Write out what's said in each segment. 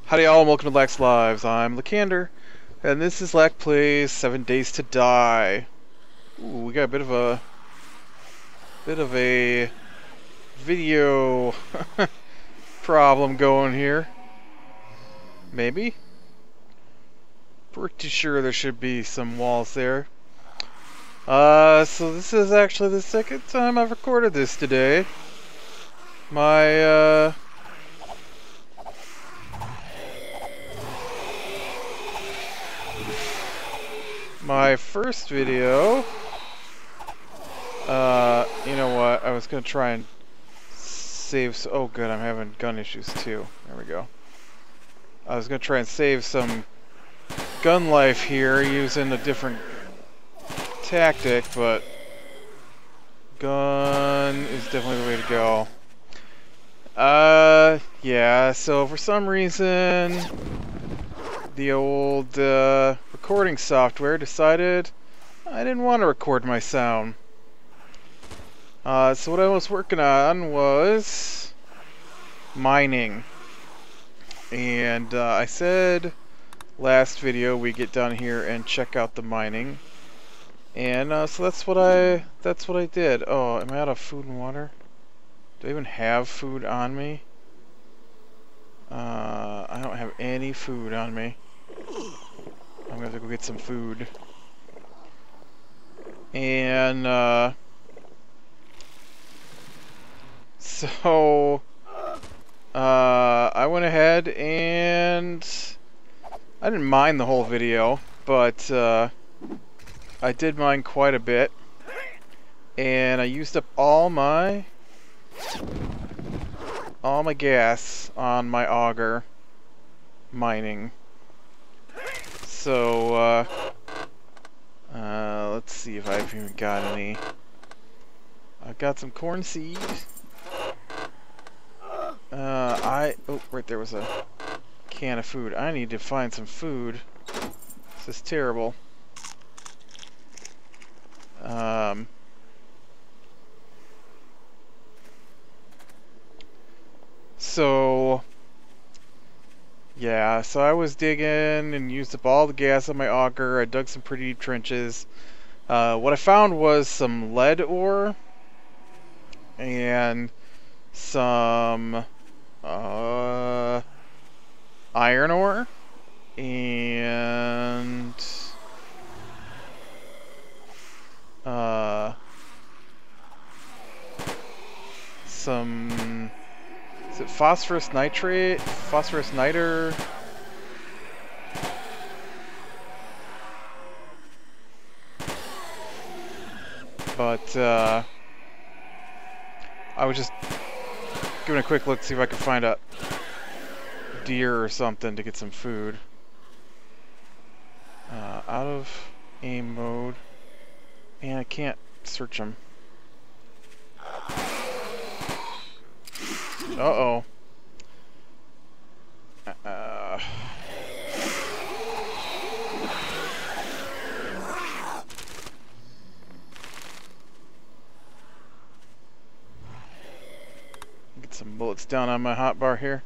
Howdy y'all, and welcome to Lax Lives. I'm Lycander, and this is Lack Plays 7 Days to Die. Ooh, we got a bit of a video problem going here. Maybe? Pretty sure there should be some walls there. So this is actually the second time I've recorded this today. My first video, you know what, I was gonna try and save, oh good, I'm having gun issues too, there we go. I was gonna try and save some gun life here using a different tactic, but gun is definitely the way to go. Yeah, so for some reason, the old, recording software decided I didn't want to record my sound. So what I was working on was mining. And, I said last video we get down here and check out the mining. And, so that's what I did. Oh, am I out of food and water? Do I even have food on me? I don't have any food on me. I'm gonna have to go get some food. And, so, I went ahead and I didn't mine the whole video, but, I did mine quite a bit. And I used up all my gas on my auger mining. So, let's see if I've even got any. I've got some corn seed. Oh, right there was a can of food. I need to find some food. This is terrible. So, yeah, so I was digging and used up all the gas on my auger. I dug some pretty deep trenches. What I found was some lead ore and some iron ore and some, is it phosphorus nitrate? Phosphorus niter? But, I was just giving a quick look to see if I could find a deer or something to get some food. Out of aim mode. Man, I can't search them. Uh-oh. Get some bullets down on my hotbar here.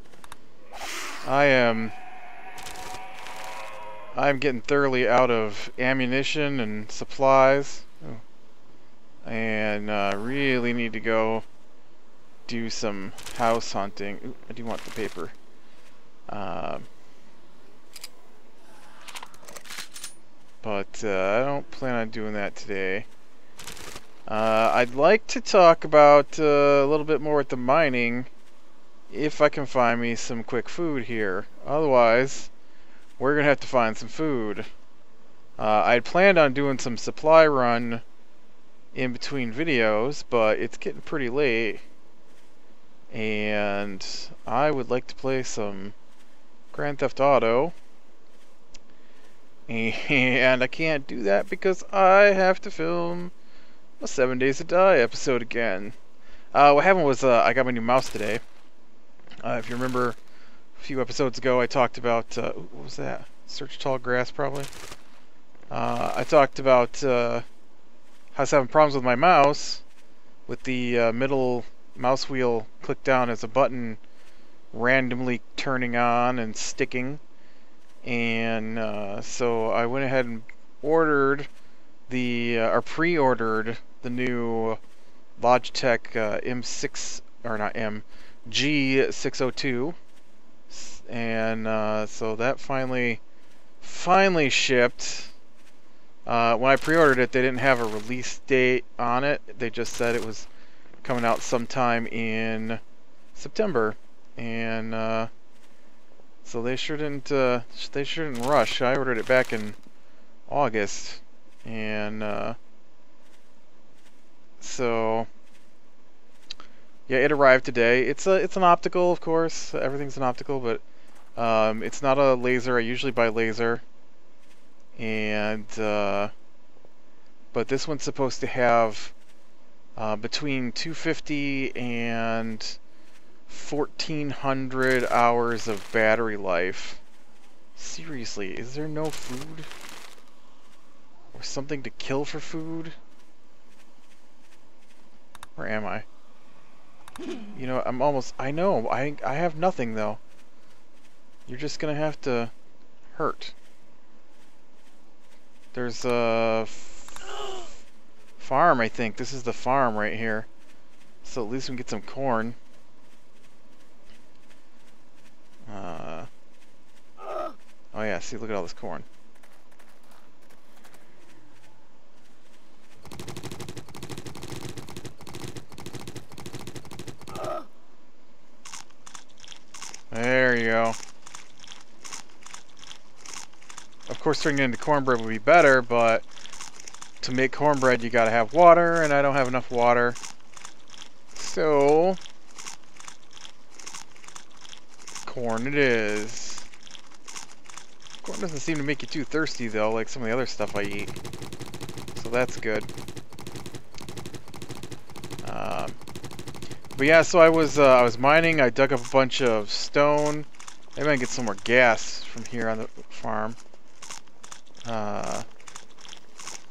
I'm getting thoroughly out of ammunition and supplies. Oh. And really need to go do some house hunting. Ooh, I do want the paper. But I don't plan on doing that today. I'd like to talk about a little bit more at the mining if I can find me some quick food here. Otherwise, we're gonna have to find some food. I'd planned on doing some supply run in between videos, but it's getting pretty late. And I would like to play some Grand Theft Auto. And I can't do that because I have to film a 7 Days to Die episode again. What happened was I got my new mouse today. If you remember a few episodes ago, I talked about, what was that? Search tall grass, probably? I talked about I was having problems with my mouse, with the middle mouse wheel clicked down as a button randomly turning on and sticking. And so I went ahead and ordered or pre-ordered the new Logitech M6, or not M, G602, and so that finally shipped. When I pre-ordered it, they didn't have a release date on it. They just said it was coming out sometime in September, and so they sure didn't rush. I ordered it back in August, and so yeah, it arrived today. It's an optical, of course. Everything's an optical, but it's not a laser. I usually buy laser, and but this one's supposed to have between 250 and 1,400 hours of battery life. Seriously, is there no food? Or something to kill for food? Where am I? You know, I know, I have nothing though. You're just gonna have to hurt. There's a farm, I think. This is the farm right here. So at least we can get some corn. Oh yeah, see, look at all this corn. There you go. Of course, turning it into cornbread would be better, but to make cornbread you gotta have water, and I don't have enough water. So, corn it is. Corn doesn't seem to make you too thirsty though, like some of the other stuff I eat. So that's good. But yeah, so I was mining. I dug up a bunch of stone. Maybe I can get some more gas from here on the farm. I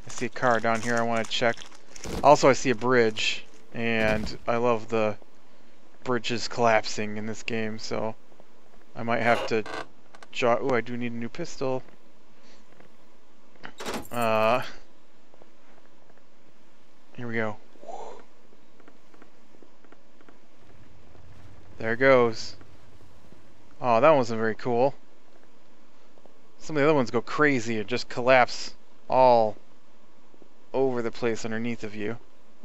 see a car down here I want to check. Also, I see a bridge, and I love the bridges collapsing in this game, so I might have to ooh, I do need a new pistol. Here we go. There it goes. Oh, that wasn't very cool. Some of the other ones go crazy and just collapse all over the place underneath of you.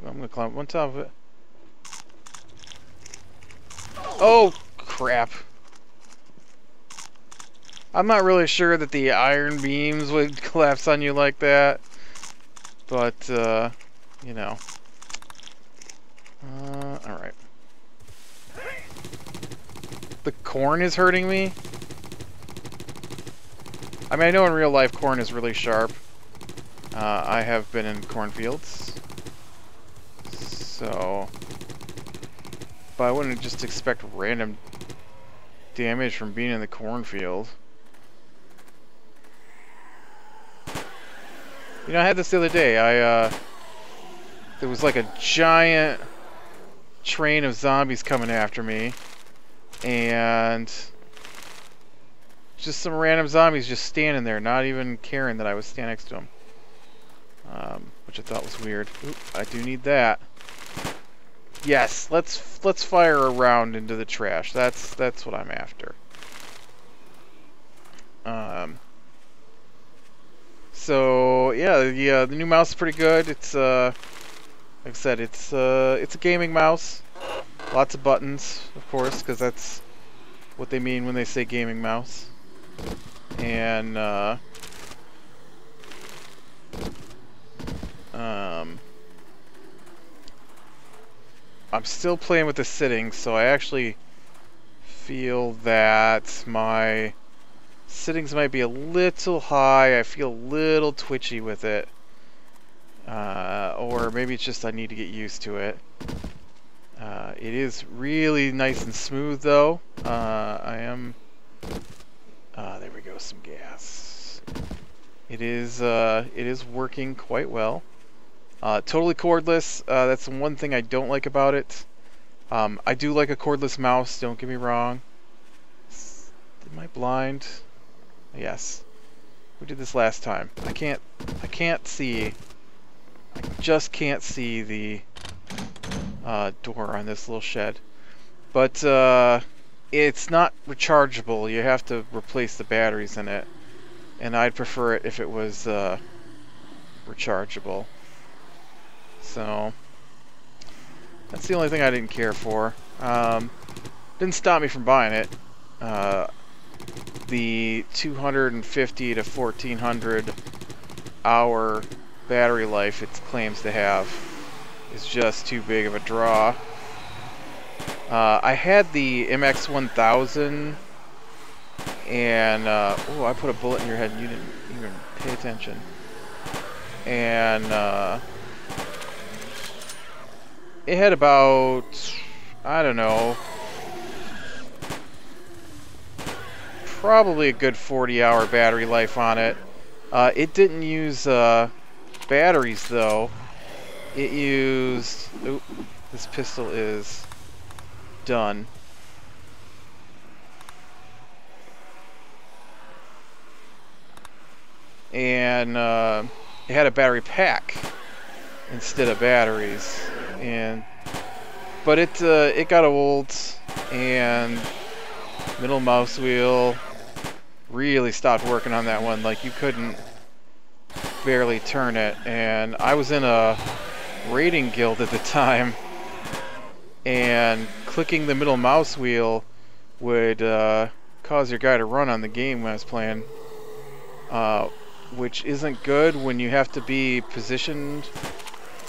I'm gonna climb up on top of it. Oh, crap. I'm not really sure that the iron beams would collapse on you like that. But, you know. Alright. The corn is hurting me? I mean, I know in real life corn is really sharp. I have been in cornfields. So... But I wouldn't just expect random damage from being in the cornfield. You know, I had this the other day. There was like a giant train of zombies coming after me. And just some random zombies just standing there, not even caring that I was standing next to them. Which I thought was weird. Oop, I do need that. Yes, let's fire a round into the trash. That's what I'm after. So yeah, the new mouse is pretty good. It's like I said, it's a gaming mouse. Lots of buttons, of course, because that's what they mean when they say gaming mouse. And I'm still playing with the settings, so I actually feel that my settings might be a little high. I feel a little twitchy with it. Or maybe it's just I need to get used to it. It is really nice and smooth though. There we go, some gas. It is working quite well. Totally cordless. That's the one thing I don't like about it. I do like a cordless mouse, don't get me wrong. Am I blind? Yes. We did this last time. I can't see. I just can't see the door on this little shed. But it's not rechargeable. You have to replace the batteries in it. And I'd prefer it if it was rechargeable. So that's the only thing I didn't care for. Didn't stop me from buying it. The 250 to 1400 hour battery life it claims to have is just too big of a draw. I had the MX-1000 and oh, I put a bullet in your head and you didn't even pay attention. And it had about, I don't know, probably a good 40-hour battery life on it. It didn't use batteries though. It used, oop, this pistol is done. And it had a battery pack instead of batteries, but it got old, and middle mouse wheel really stopped working on that one. Like, you couldn't barely turn it, and I was in a raiding guild at the time, and clicking the middle mouse wheel would cause your guy to run on the game when I was playing, which isn't good when you have to be positioned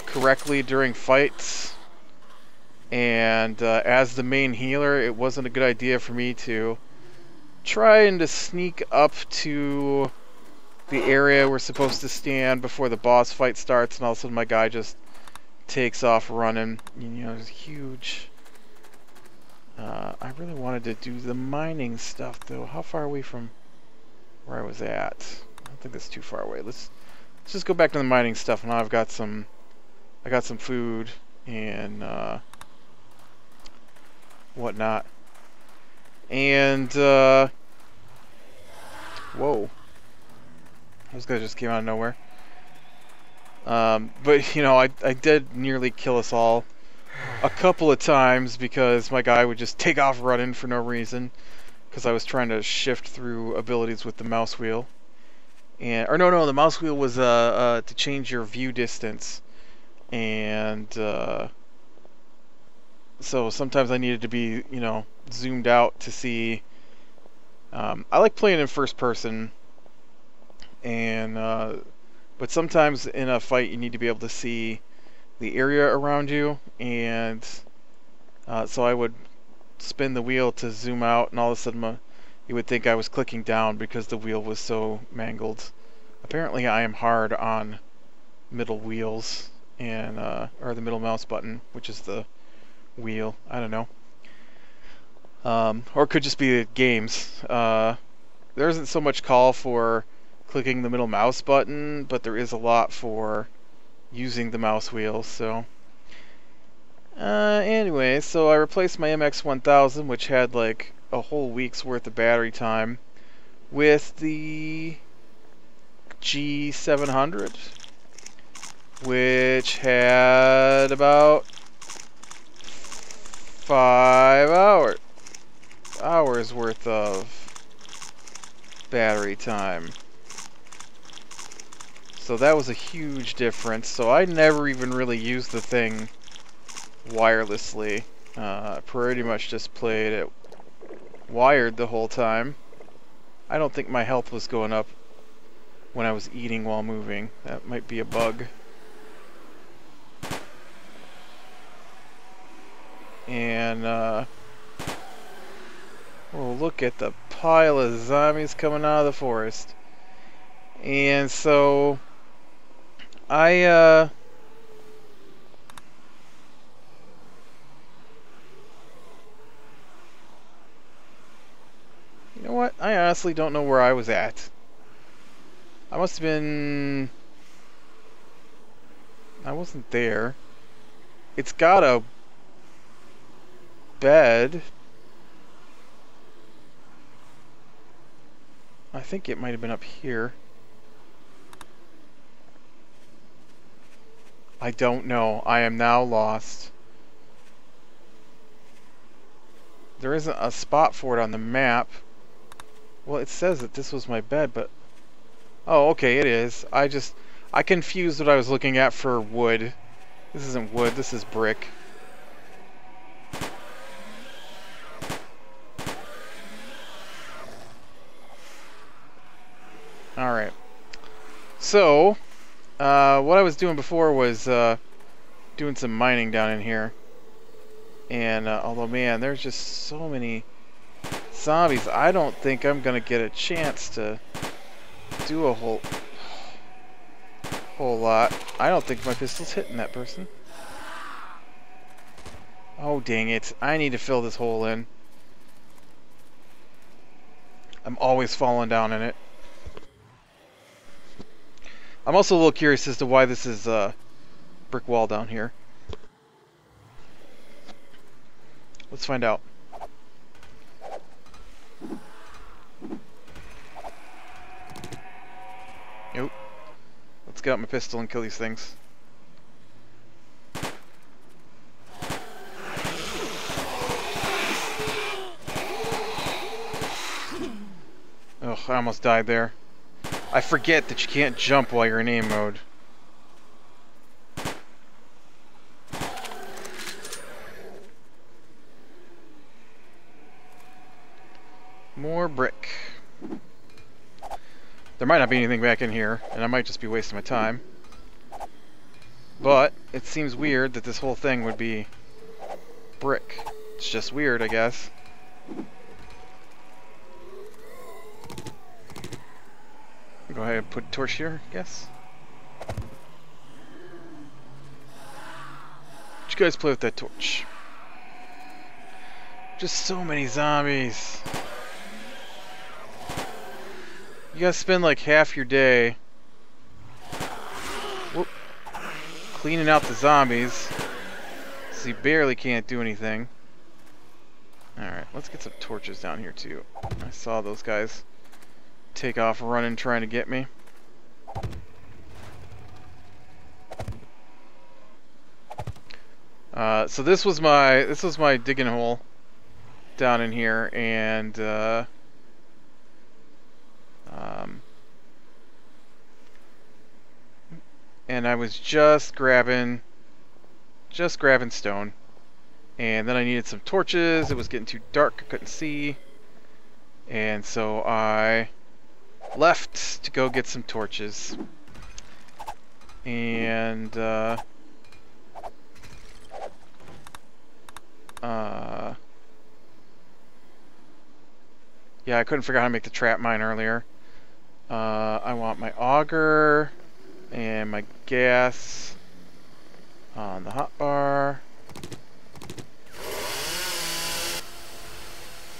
correctly during fights. And as the main healer, it wasn't a good idea for me to trying to sneak up to the area we're supposed to stand before the boss fight starts, and all of a sudden my guy just takes off running. You know, it's huge. I really wanted to do the mining stuff though. How far are we from where I was at? I don't think that's too far away. Let's just go back to the mining stuff. Now I got some food and whatnot. And whoa, this guy just came out of nowhere. But you know, I did nearly kill us all a couple of times because my guy would just take off running for no reason, because I was trying to shift through abilities with the mouse wheel. And no, the mouse wheel was to change your view distance, and so sometimes I needed to be, you know, zoomed out to see. I like playing in first person, and but sometimes in a fight you need to be able to see the area around you, and so I would spin the wheel to zoom out, and all of a sudden you would think I was clicking down because the wheel was so mangled. Apparently I am hard on middle wheels, and or the middle mouse button, which is the wheel. I don't know. Or it could just be the games. There isn't so much call for clicking the middle mouse button, but there is a lot for using the mouse wheel. So anyway, so I replaced my MX-1000, which had like a whole week's worth of battery time, with the G700, which had about 5 hours worth of battery time. So that was a huge difference. So I never even really used the thing wirelessly. Pretty much just played it wired the whole time. I don't think my health was going up when I was eating while moving. That might be a bug. And oh, look at the pile of zombies coming out of the forest. And so you know what? I honestly don't know where I was at. I must have been... I wasn't there. It's got a bed. I think it might have been up here. I don't know. I am now lost. There isn't a spot for it on the map. Well, it says that this was my bed, but... Oh, okay, it is. I confused what I was looking at for wood. This isn't wood, this is brick. Alright. So, what I was doing before was doing some mining down in here. And, although, man, there's just so many zombies, I don't think I'm gonna get a chance to do a whole lot. I don't think my pistol's hitting that person. Oh, dang it. I need to fill this hole in. I'm always falling down in it. I'm also a little curious as to why this is a brick wall down here. Let's find out. Nope. Let's get out my pistol and kill these things. Oh, I almost died there. I forget that you can't jump while you're in aim mode. More brick. There might not be anything back in here, and I might just be wasting my time. But it seems weird that this whole thing would be brick. It's just weird, I guess. Go ahead and put a torch here, I guess. You guys play with that torch. Just so many zombies. You guys spend like half your day cleaning out the zombies, so you barely can't do anything. Alright, let's get some torches down here too. I saw those guys take off running trying to get me. So this was my digging hole down in here, and I was just grabbing stone, and then I needed some torches. It was getting too dark, I couldn't see, and so I left to go get some torches. And yeah, I couldn't figure out how to make the trap mine earlier. I want my auger and my gas on the hotbar.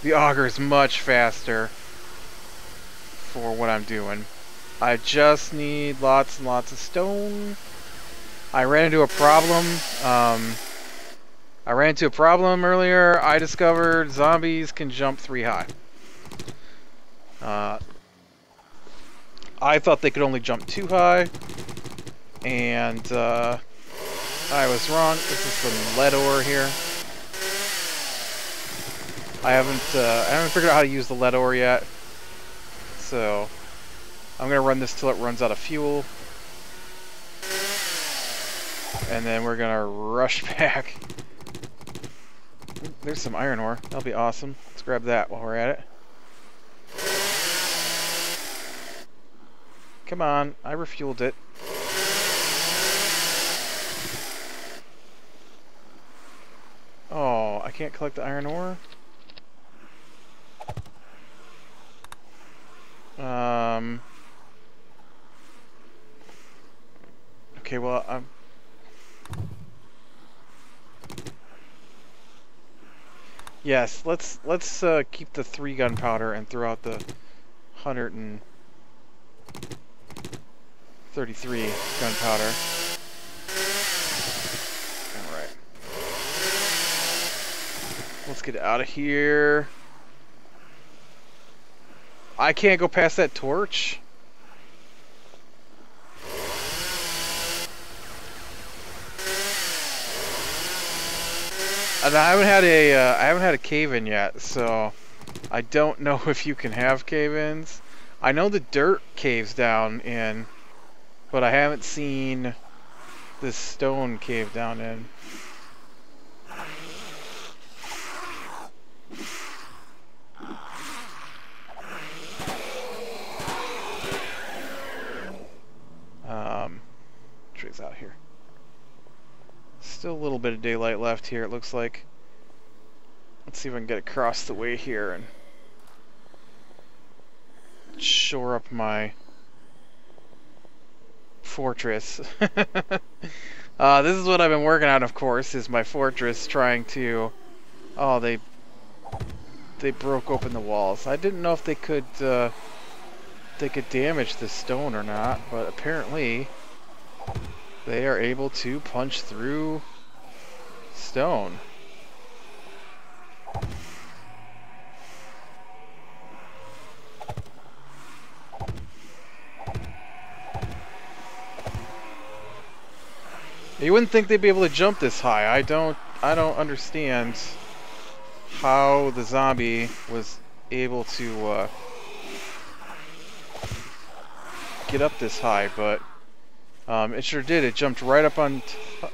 The auger is much faster for what I'm doing. I just need lots and lots of stone. I ran into a problem. Earlier. I discovered zombies can jump 3 high. I thought they could only jump 2 high, and I was wrong. This is some lead ore here. I haven't figured out how to use the lead ore yet, so I'm gonna run this till it runs out of fuel, and then we're gonna rush back. Ooh, there's some iron ore. That'll be awesome. Let's grab that while we're at it. Come on, I refueled it. Oh, I can't collect the iron ore? Okay, well, yes, let's keep the 3 gunpowder and throw out the 133 gunpowder. Alright. Let's get out of here. I can't go past that torch. And I haven't had a cave-in yet, so I don't know if you can have cave-ins. I know the dirt caves down in, but I haven't seen this stone cave down in. Trees out here. Still a little bit of daylight left here, it looks like. Let's see if I can get across the way here and shore up my fortress. This is what I've been working on, of course, is my fortress, trying to... Oh, they broke open the walls. I didn't know if they could damage the stone or not, but apparently they are able to punch through stone. You wouldn't think they'd be able to jump this high. I don't understand how the zombie was able to get up this high, but it sure did. It jumped right up on...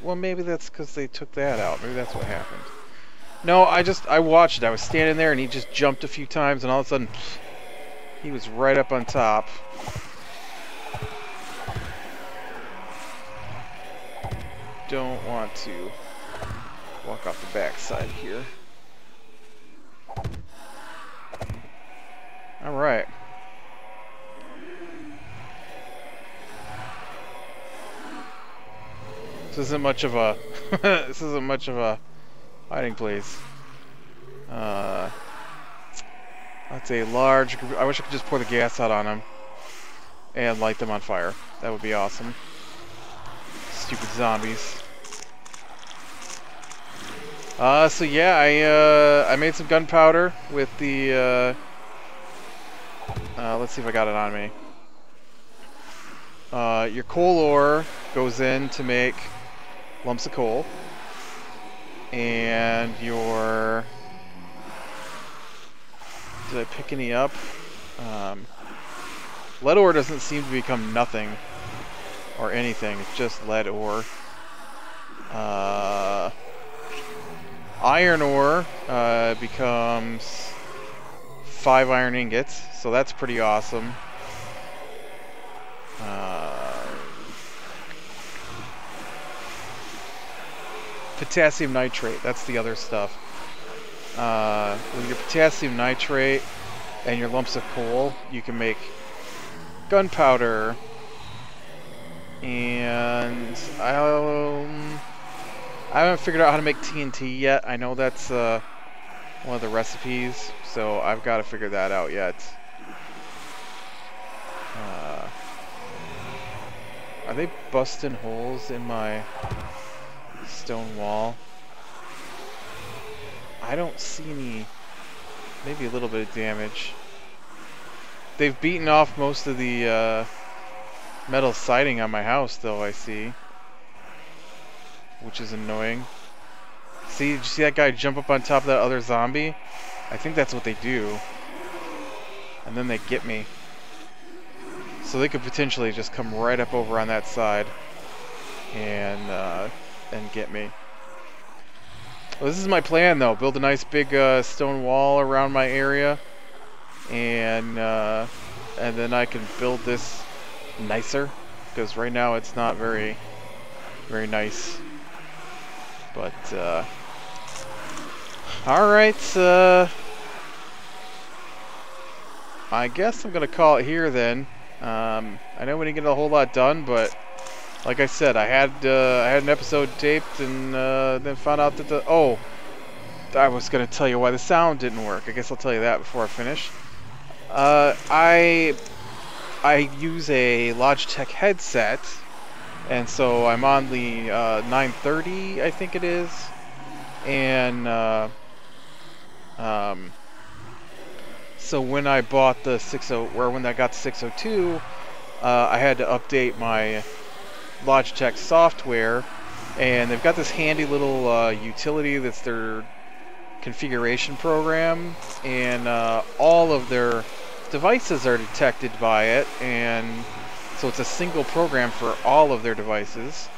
Well, maybe that's because they took that out. Maybe that's what happened. No, I watched it. I was standing there and he just jumped a few times and all of a sudden he was right up on top. Don't want to walk off the backside here. Alright. This isn't much of a this isn't much of a hiding place. That's a large group. I wish I could just pour the gas out on them and light them on fire. That would be awesome. Stupid zombies. So yeah, I made some gunpowder with the let's see if I got it on me. Your coal ore goes in to make lumps of coal, and your... Did I pick any up? Lead ore doesn't seem to become nothing or anything. It's just lead ore. Iron ore becomes 5 iron ingots, so that's pretty awesome. Potassium nitrate, that's the other stuff. With your potassium nitrate and your lumps of coal, you can make gunpowder. And I haven't figured out how to make TNT yet. I know that's one of the recipes, so I've got to figure that out yet. Are they busting holes in my stone wall? I don't see any. Maybe a little bit of damage. They've beaten off most of the metal siding on my house, though, I see. Which is annoying. See, did you see that guy jump up on top of that other zombie? I think that's what they do. And then they get me. So they could potentially just come right up over on that side and get me. Well, this is my plan, though. Build a nice big stone wall around my area, and then I can build this nicer, because right now it's not very nice. But all right, I guess I'm gonna call it here then. I know we didn't get a whole lot done, but like I said, I had an episode taped, and then found out that I was gonna tell you why the sound didn't work. I guess I'll tell you that before I finish. I use a Logitech headset, and so I'm on the 930, I think it is, and So when I bought the 60, or when I got the 602, I had to update my Logitech software, and they've got this handy little utility that's their configuration program, and all of their devices are detected by it, and so it's a single program for all of their devices.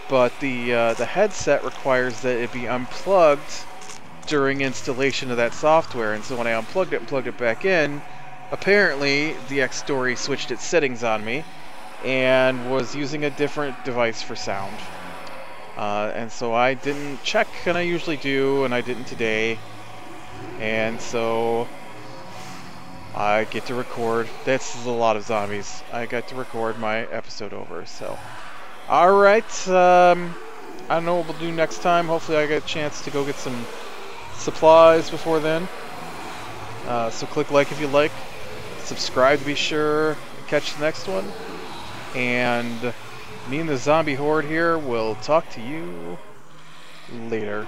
But the headset requires that it be unplugged during installation of that software, and so when I unplugged it and plugged it back in, apparently the X-Story switched its settings on me and was using a different device for sound. And so I didn't check, and I usually do, and I didn't today. And so I get to record. This is a lot of zombies. I got to record my episode over, so. Alright, I don't know what we'll do next time. Hopefully I get a chance to go get some supplies before then. So click like if you like. Subscribe to be sure to catch the next one. And me and the zombie horde here will talk to you later.